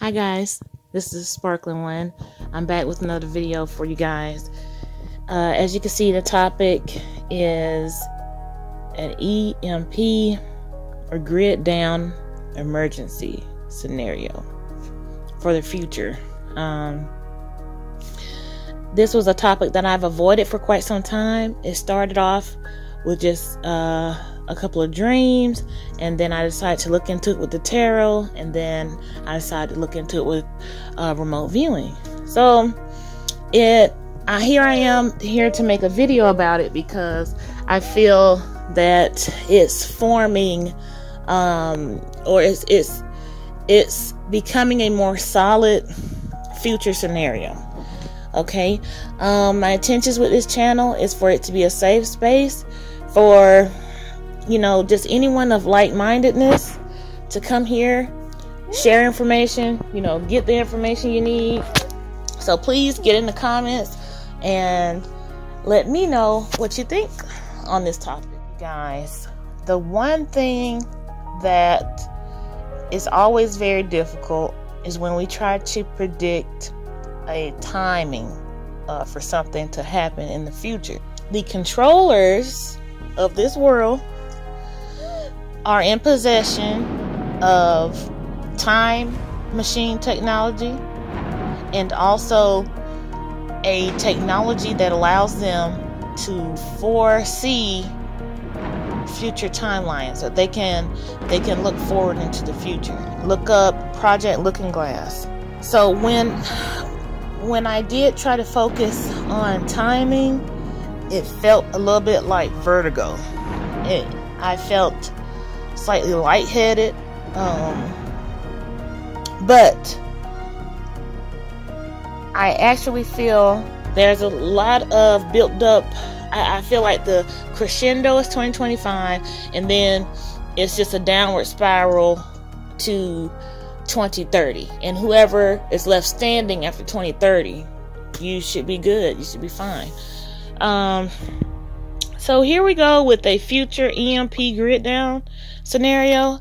Hi guys, this is Sparkling One. I'm back with another video for you guys. As you can see, the topic is an EMP or grid down emergency scenario for the future. This was a topic that I've avoided for quite some time. It started off with just a couple of dreams, and then I decided to look into it with the tarot, and then I decided to look into it with remote viewing. So here I am here to make a video about it because I feel that it's forming or it's becoming a more solid future scenario. Okay, my intentions with this channel is for it to be a safe space for, you know, just anyone of like-mindedness to come here, share information, you know, get the information you need. So please get in the comments and let me know what you think on this topic. Guys, the one thing that is always very difficult is when we try to predict a timing for something to happen in the future. The controllers of this world are in possession of time machine technology and also a technology that allows them to foresee future timelines, so they can look forward into the future. Look up Project Looking Glass. So when I did try to focus on timing, it felt a little bit like vertigo. I felt slightly lightheaded, but I actually feel there's a lot of built up. I feel like the crescendo is 2025, and then it's just a downward spiral to 2030, and whoever is left standing after 2030, you should be good, you should be fine. So here we go with a future EMP grid down scenario.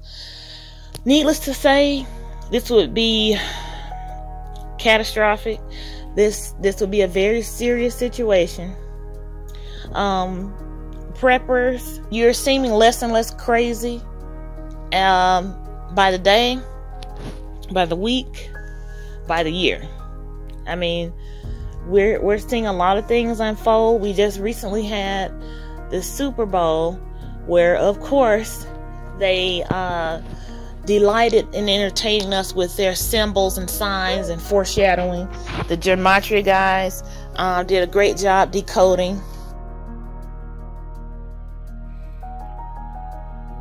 Needless to say, this would be catastrophic. This would be a very serious situation. Preppers, you're seeming less and less crazy by the day, by the week, by the year. I mean, we're seeing a lot of things unfold. We just recently had the Super Bowl, where of course they delighted in entertaining us with their symbols and signs and foreshadowing. The gematria guys did a great job decoding.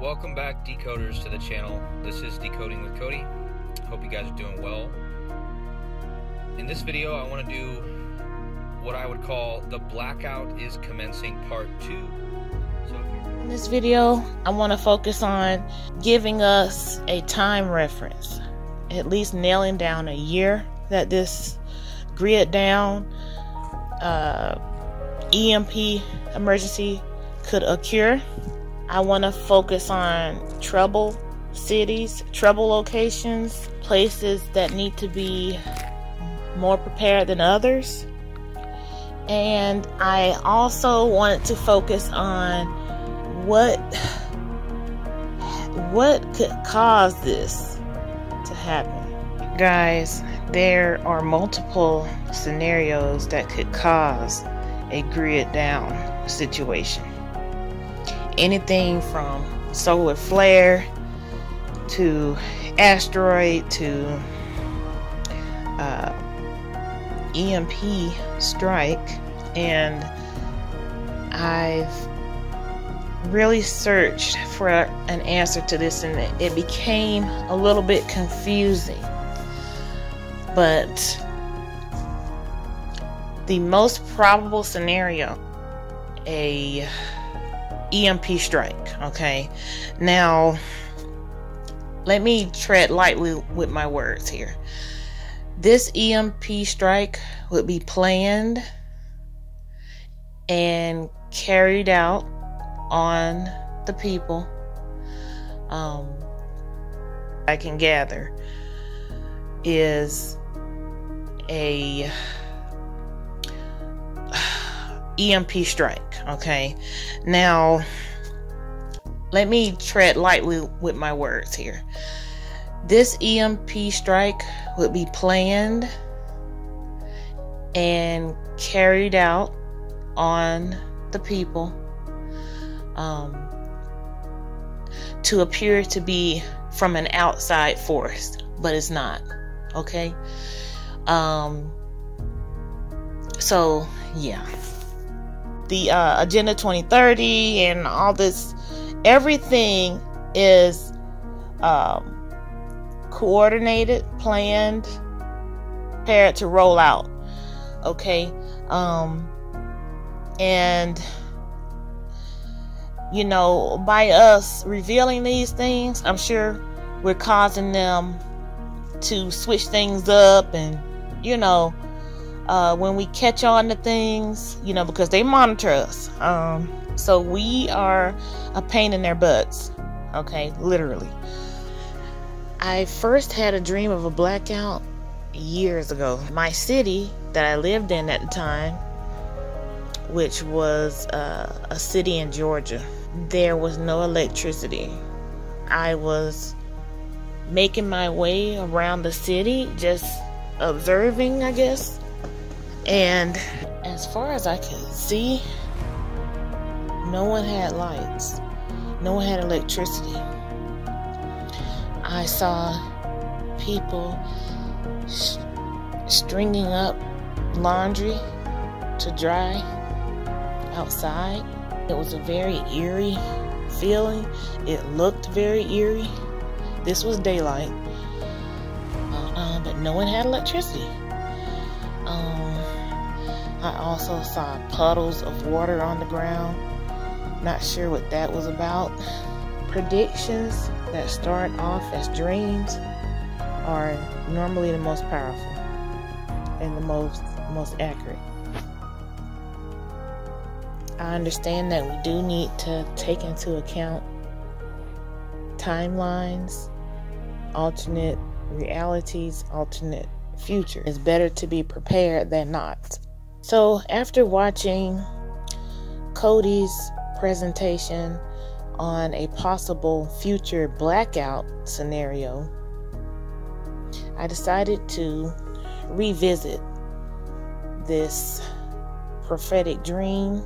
Welcome back, decoders, to the channel. This is Decoding with Cody. Hope you guys are doing well. In this video, I want to do what I would call the blackout is commencing part 2. In this video, I want to focus on giving us a time reference, at least nailing down a year that this grid down EMP emergency could occur. I want to focus on trouble cities, trouble locations, places that need to be more prepared than others. And I also wanted to focus on what could cause this to happen. Guys, there are multiple scenarios that could cause a grid down situation. Anything from solar flare to asteroid to EMP strike, and I've really searched for an answer to this, and it became a little bit confusing. But the most probable scenario, a EMP strike. Okay, now let me tread lightly with my words here. This EMP strike would be planned and carried out on the people. I can gather is a EMP strike. Okay, now let me tread lightly with my words here. This EMP strike would be planned and carried out on the people to appear to be from an outside force, but it's not. Okay, so yeah, the Agenda 2030 and all this, everything is coordinated, planned, prepared to roll out. Okay, and you know, by us revealing these things, I'm sure we're causing them to switch things up, and you know, when we catch on to things, you know, because they monitor us, so we are a pain in their butts. Okay, literally. I first had a dream of a blackout years ago. My city that I lived in at the time, which was a city in Georgia, there was no electricity. I was making my way around the city, just observing, I guess, and as far as I could see, no one had lights, no one had electricity. I saw people stringing up laundry to dry outside. It was a very eerie feeling. It looked very eerie. This was daylight, but no one had electricity. I also saw puddles of water on the ground. Not sure what that was about. Predictions that start off as dreams are normally the most powerful and the most accurate. I understand that we do need to take into account timelines, alternate realities, alternate future. It's better to be prepared than not. So after watching Cody's presentation on a possible future blackout scenario, I decided to revisit this prophetic dream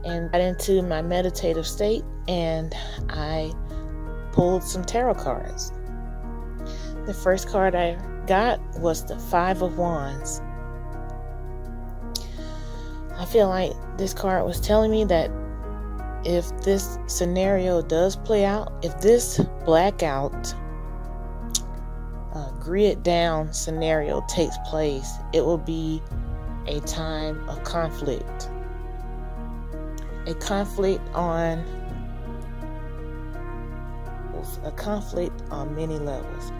and got into my meditative state, and I pulled some tarot cards. The first card I got was the Five of Wands. I feel like this card was telling me that if this scenario does play out, if this blackout grid down scenario takes place, it will be a time of conflict. A conflict on many levels,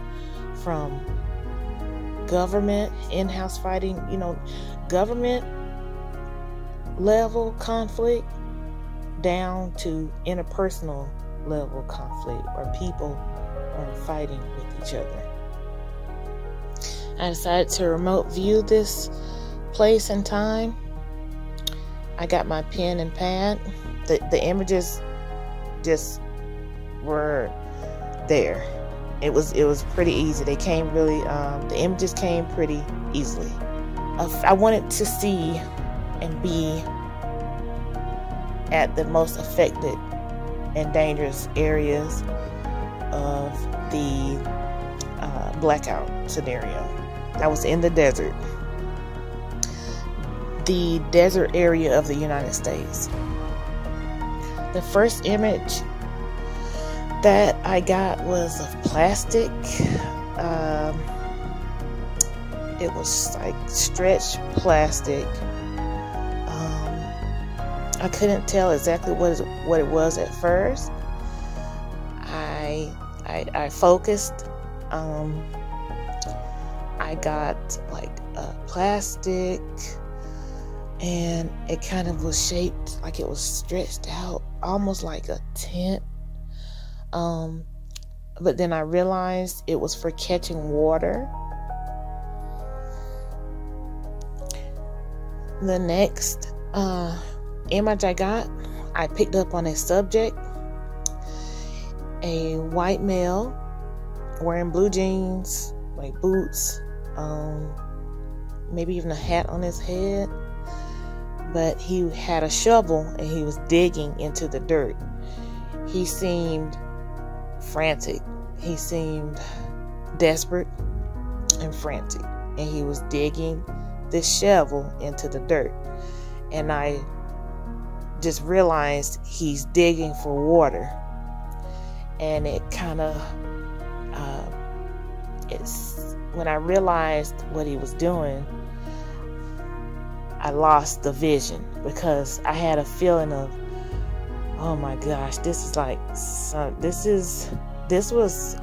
from government, in-house fighting, government level conflict, down to interpersonal level conflict, where people are fighting with each other. I decided to remote view this place and time. I got my pen and pad. The images just were there. It was pretty easy. They came really, the images came pretty easily. I wanted to see and be at the most affected and dangerous areas of the blackout scenario. I was in the desert. The desert area of the United States. The first image that I got was of plastic. It was like stretched plastic. I couldn't tell exactly what it was at first. I focused. I got like plastic, and it kind of was shaped like it was stretched out, almost like a tent. But then I realized it was for catching water. The next image I picked up on a subject. A white male wearing blue jeans, like boots, maybe even a hat on his head. But he had a shovel and he was digging into the dirt. He seemed frantic. He seemed desperate and frantic. And he was digging this shovel into the dirt. And I just realized he's digging for water. And it kind of, when I realized what he was doing, I lost the vision, because I had a feeling of, oh my gosh, this was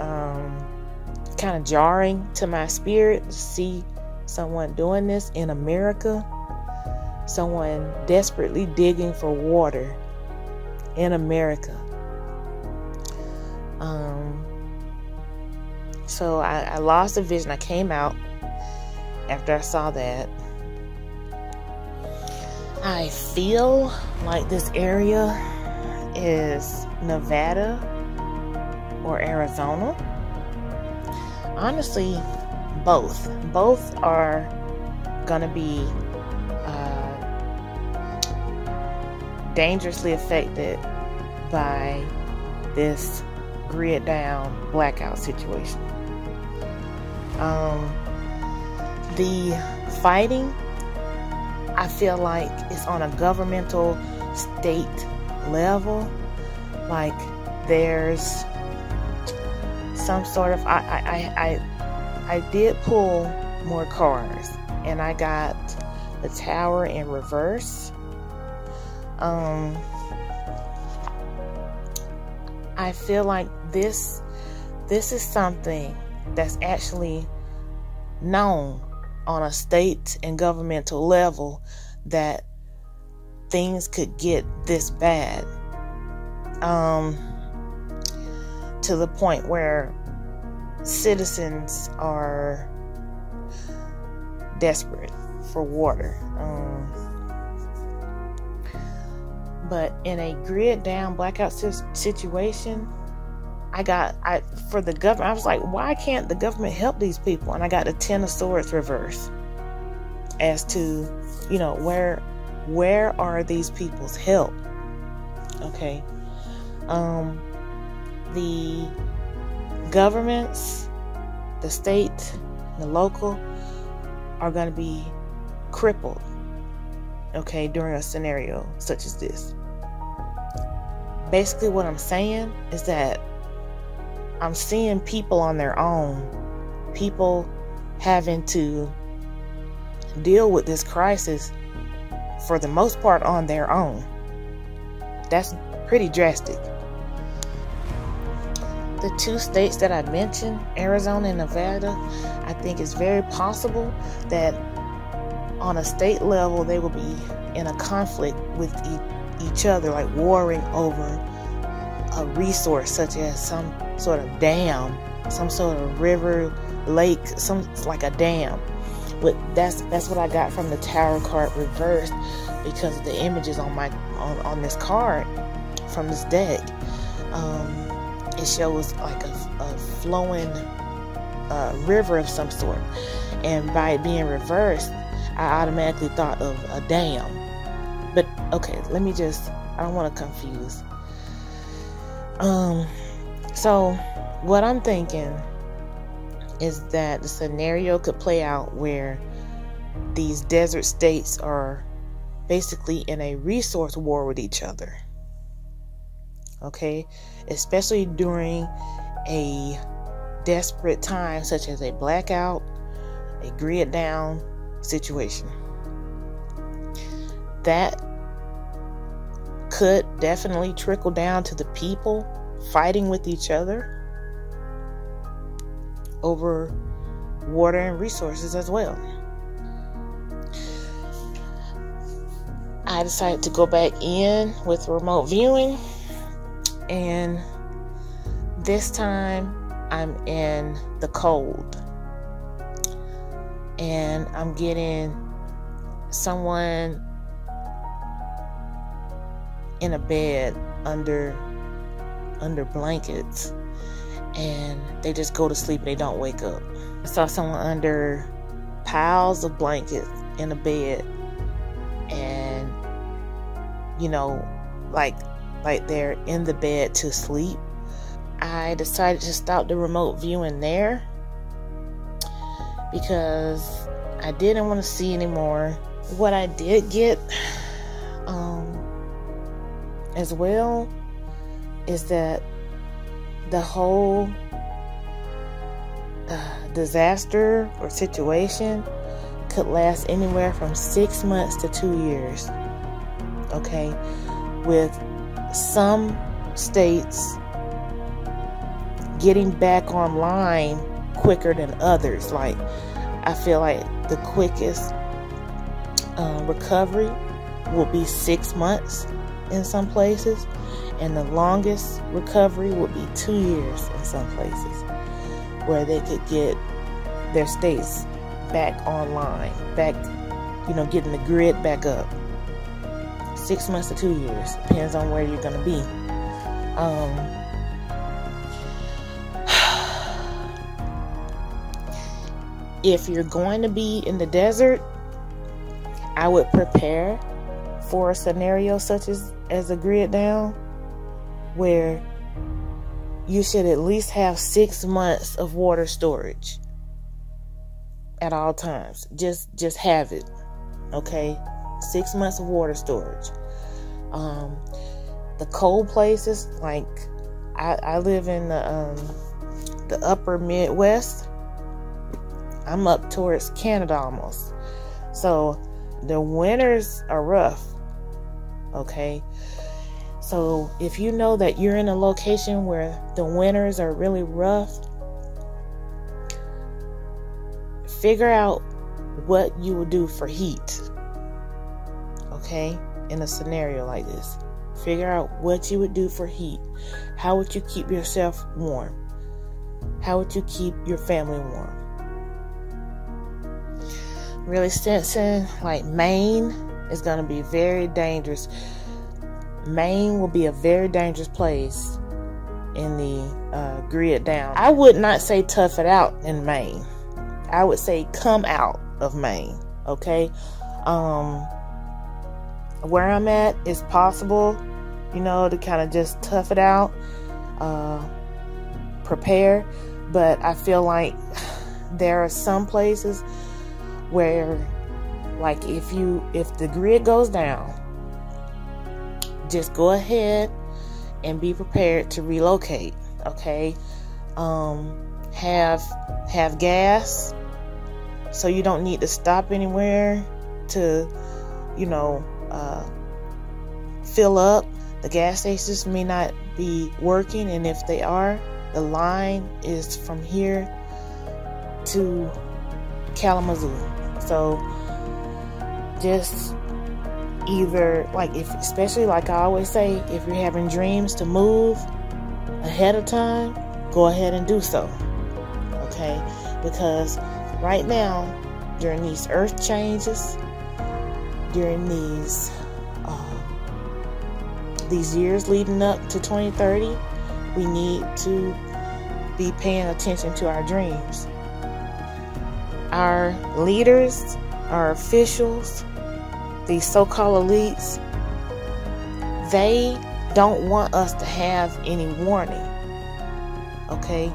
kind of jarring to my spirit to see someone doing this in America, someone desperately digging for water in America. So I lost the vision. I came out after I saw that. I feel like this area is Nevada or Arizona. Honestly, both. Both are gonna be dangerously affected by this grid down blackout situation. The fighting, I feel like it's on a governmental state level. Like there's some sort of, I did pull more cards, and I got the Tower in reverse. I feel like this is something that's actually known on a state and governmental level, that things could get this bad, to the point where citizens are desperate for water. But in a grid down blackout situation, for the government, I was like, why can't the government help these people? And I got the Ten of Swords reverse, as to, where are these people's help? Okay. The governments, the state, the local, are going to be crippled, okay, during a scenario such as this. Basically what I'm saying is that I'm seeing people on their own, people having to deal with this crisis for the most part on their own. That's pretty drastic. The two states that I mentioned, Arizona and Nevada, I think it's very possible that on a state level they will be in a conflict with each other, like warring over a resource such as some sort of dam, some sort of river, lake, like a dam. But that's what I got from the Tower card reversed, because of the images on this card from this deck. It shows like a flowing river of some sort, and by it being reversed, I automatically thought of a dam. But okay, I don't want to confuse. So what I'm thinking is that the scenario could play out where these desert states are basically in a resource war with each other. Okay, especially during a desperate time such as a blackout, a grid down situation. That could definitely trickle down to the people fighting with each other over water and resources as well. I decided to go back in with remote viewing, and this time I'm in the cold, and I'm getting someone in a bed under blankets, and they just go to sleep and they don't wake up. I saw someone under piles of blankets in a bed, and like they're in the bed to sleep. I decided to stop the remote viewing there because I didn't want to see anymore. What I did get as well is that the whole disaster or situation could last anywhere from 6 months to 2 years. Okay, with some states getting back online quicker than others. Like, I feel like the quickest recovery will be 6 months in some places, and the longest recovery will be 2 years in some places, where they could get their states back online, back, getting the grid back up. 6 months to 2 years, depends on where you're going to be. If you're going to be in the desert, I would prepare for a scenario such as a grid down, where you should at least have 6 months of water storage at all times. Just have it, okay? 6 months of water storage. The cold places, like I live in the upper Midwest. I'm up towards Canada almost. So the winters are rough. Okay. So if you know that you're in a location where the winters are really rough, figure out what you would do for heat. Okay? In a scenario like this, figure out what you would do for heat. How would you keep yourself warm? How would you keep your family warm? Really sensing like Maine is going to be very dangerous. Maine will be a very dangerous place in the grid down. I would not say tough it out in Maine. I would say come out of Maine. Okay? Where I'm at is possible, to kind of just tough it out, prepare. But I feel like there are some places where, like, if the grid goes down, just go ahead and be prepared to relocate. Okay, have gas, so you don't need to stop anywhere to, fill up. The gas stations may not be working, and if they are, the line is from here to Kalamazoo. So just either, especially like I always say, if you're having dreams to move ahead of time, go ahead and do so. Okay? Because right now, during these earth changes, during these years leading up to 2030, we need to be paying attention to our dreams. Our leaders, our officials, these so-called elites, they don't want us to have any warning. Okay?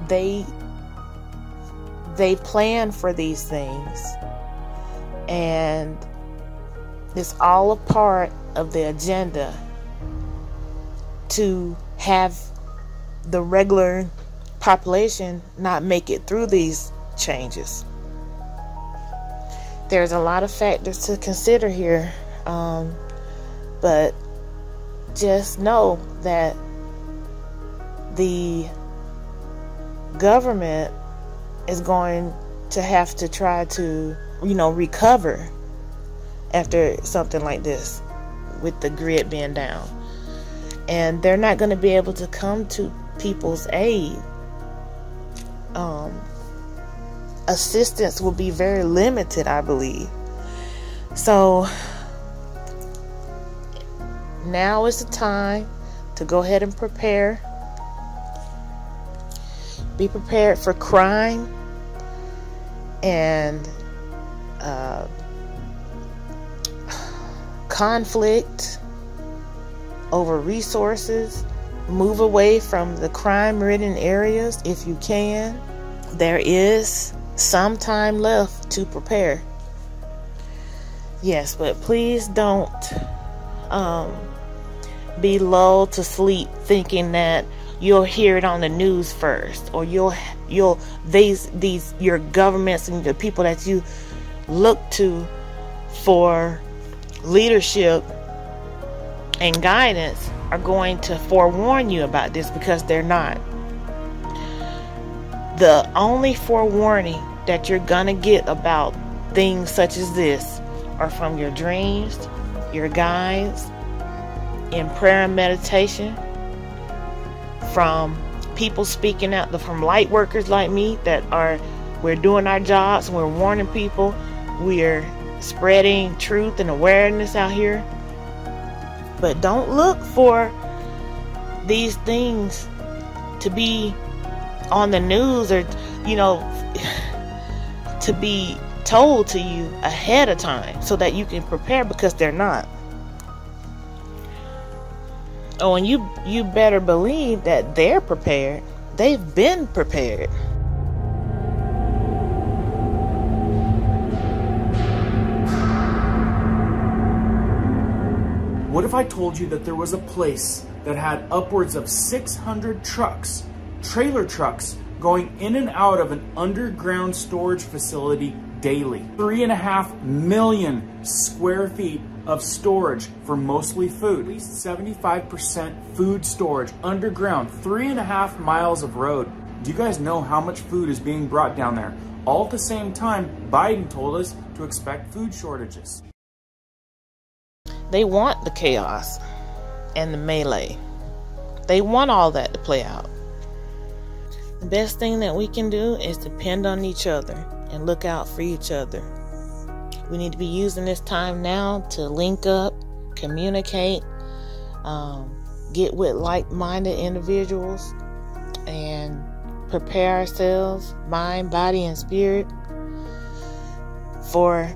They plan for these things, and it's all a part of the agenda to have the regular population not make it through these changes. There's a lot of factors to consider here, but just know that the government is going to have to try to, recover after something like this, with the grid being down. And they're not going to be able to come to people's aid. Assistance will be very limited, I believe. So now is the time to go ahead and prepare. Be prepared for crime and conflict over resources. Move away from the crime-ridden areas if you can. There is some time left to prepare. Yes, but please don't be lulled to sleep thinking that you'll hear it on the news first, or your governments and the people that you look to for leadership and guidance are going to forewarn you about this, because they're not. The only forewarning that you're gonna get about things such as this are from your dreams, your guides, in prayer and meditation, from people speaking out, from light workers like me we're doing our jobs, we're warning people, we're spreading truth and awareness out here. But don't look for these things to be on the news, or to be told to you ahead of time so that you can prepare, because they're not. Oh, and you better believe that they're prepared. They've been prepared. What if I told you that there was a place that had upwards of 600 trucks, trailer trucks, going in and out of an underground storage facility daily? 3.5 million square feet of storage for mostly food. At least 75% food storage underground, 3.5 miles of road. Do you guys know how much food is being brought down there? All at the same time, Biden told us to expect food shortages. They want the chaos and the melee. They want all that to play out. The best thing that we can do is depend on each other and look out for each other. We need to be using this time now to link up, communicate, get with like-minded individuals, and prepare ourselves, mind, body, and spirit for,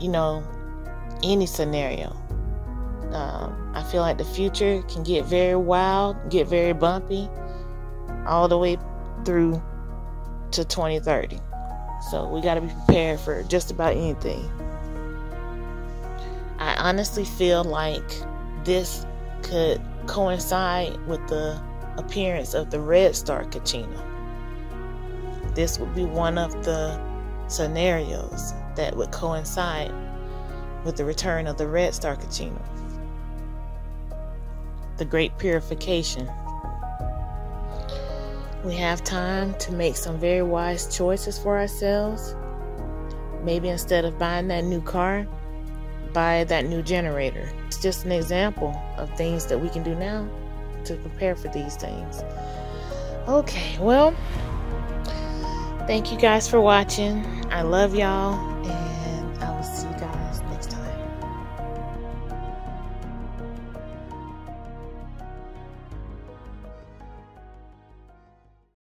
any scenario. I feel like the future can get very wild, get very bumpy, all the way through to 2030. So we got to be prepared for just about anything. I honestly feel like this could coincide with the appearance of the red star Kachina. This would be one of the scenarios that would coincide with the return of the red star Kachina. The great purification. We have time to make some very wise choices for ourselves. Maybe instead of buying that new car, buy that new generator. It's just an example of things that we can do now to prepare for these things. Okay, well, thank you guys for watching. I love y'all, and